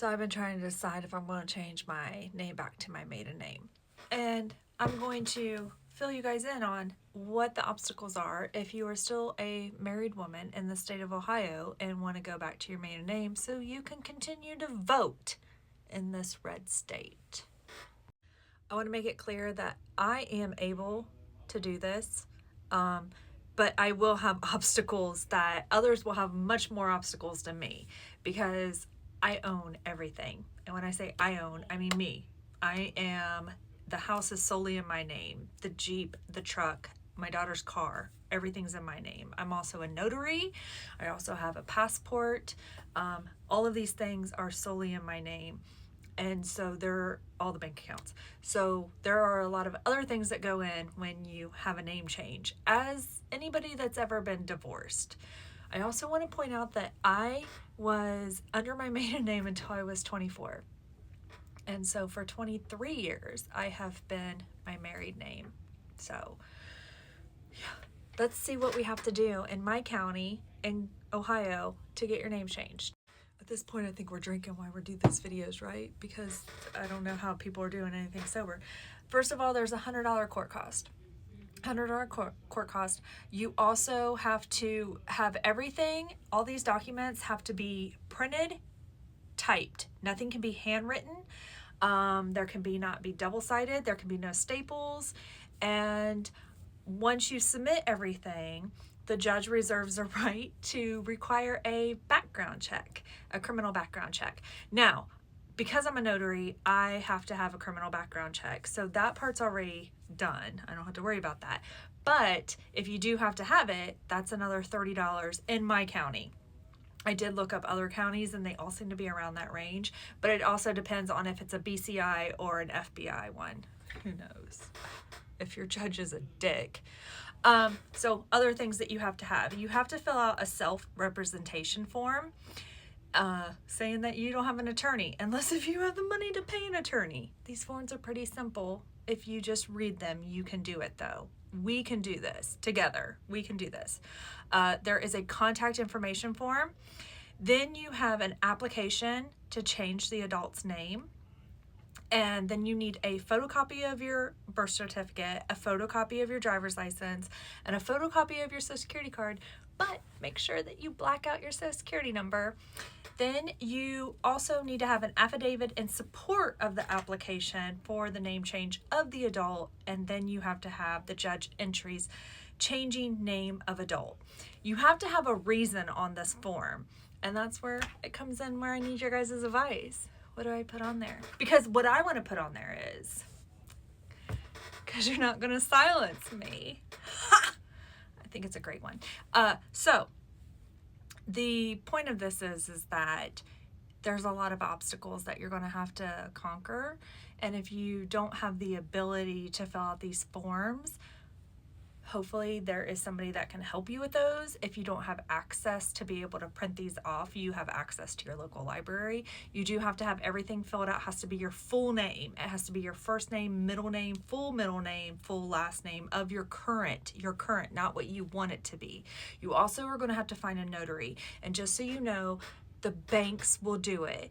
So I've been trying to decide if I'm going to change my name back to my maiden name. And I'm going to fill you guys in on what the obstacles are if you are still a married woman in the state of Ohio and want to go back to your maiden name so you can continue to vote in this red state. I want to make it clear that I am able to do this, but I will have obstacles that others will have much more obstacles than me because I own everything. And when I say I own, I mean me. The house is solely in my name. The Jeep, the truck, my daughter's car, everything's in my name. I'm also a notary. I also have a passport. All of these things are solely in my name. And so they're all the bank accounts. So there are a lot of other things that go in when you have a name change, as anybody that's ever been divorced. I also want to point out that I was under my maiden name until I was 24. And so for 23 years, I have been my married name. So yeah, let's see what we have to do in my county in Ohio to get your name changed. At this point, I think we're drinking while we do these videos, right? Because I don't know how people are doing anything sober. First of all, there's a $100 court cost. $100 court cost. You also have to have everything, all these documents have to be printed, typed. Nothing can be handwritten. There can not be double-sided. There can be no staples. And once you submit everything, the judge reserves a right to require a background check, a criminal background check. Now, because I'm a notary, I have to have a criminal background check. So that part's already done. I don't have to worry about that. But if you do have to have it, that's another $30 in my county. I did look up other counties and they all seem to be around that range, but it also depends on if it's a BCI or an FBI one. Who knows? If your judge is a dick. So other things that you have to fill out a self-representation form saying that you don't have an attorney, unless if you have the money to pay an attorney. These forms are pretty simple. If you just read them, you can do it though. We can do this together. We can do this. There is a contact information form. Then you have an application to change the adult's name. And then you need a photocopy of your birth certificate, a photocopy of your driver's license, and a photocopy of your social security card, but make sure that you black out your social security number. Then you also need to have an affidavit in support of the application for the name change of the adult, and then you have to have the judge entries changing name of adult. You have to have a reason on this form, and that's where it comes in where I need your guys' advice. What do I put on there? Because what I want to put on there is, because you're not going to silence me. I think it's a great one. So the point of this is that there's a lot of obstacles that you're going to have to conquer. And if you don't have the ability to fill out these forms, hopefully there is somebody that can help you with those. If you don't have access to be able to print these off, you have access to your local library. You do have to have everything filled out. It has to be your full name. It has to be your first name, middle name, full last name of your current, not what you want it to be. You also are going to have to find a notary. And just so you know, the banks will do it.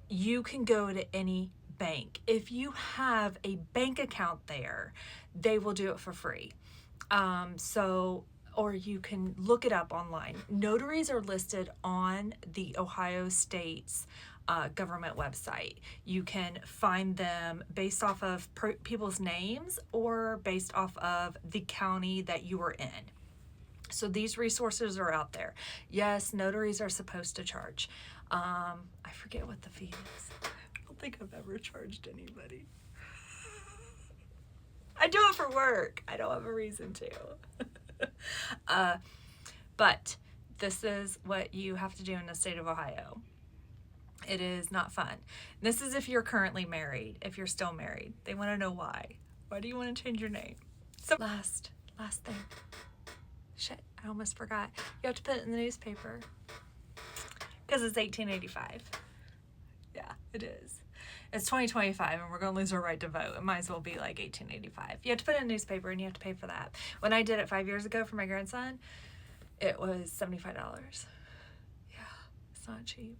You can go to any bank. If you have a bank account there, they will do it for free. Or you can look it up online. Notaries are listed on the Ohio State's government website. You can find them based off of people's names or based off of the county that you are in. So these resources are out there. Yes, notaries are supposed to charge. I forget what the fee is. I don't think I've ever charged anybody. I do it for work. I don't have a reason to. But this is what you have to do in the state of Ohio. It is not fun. This is if you're currently married, if you're still married. They want to know why. Why do you want to change your name? So last thing. Shit, I almost forgot. You have to put it in the newspaper. Because it's 1885. Yeah, it is. It's 2025 and we're going to lose our right to vote. It might as well be like 1885. You have to put it in a newspaper and you have to pay for that. When I did it 5 years ago for my grandson, it was $75. Yeah, it's not cheap.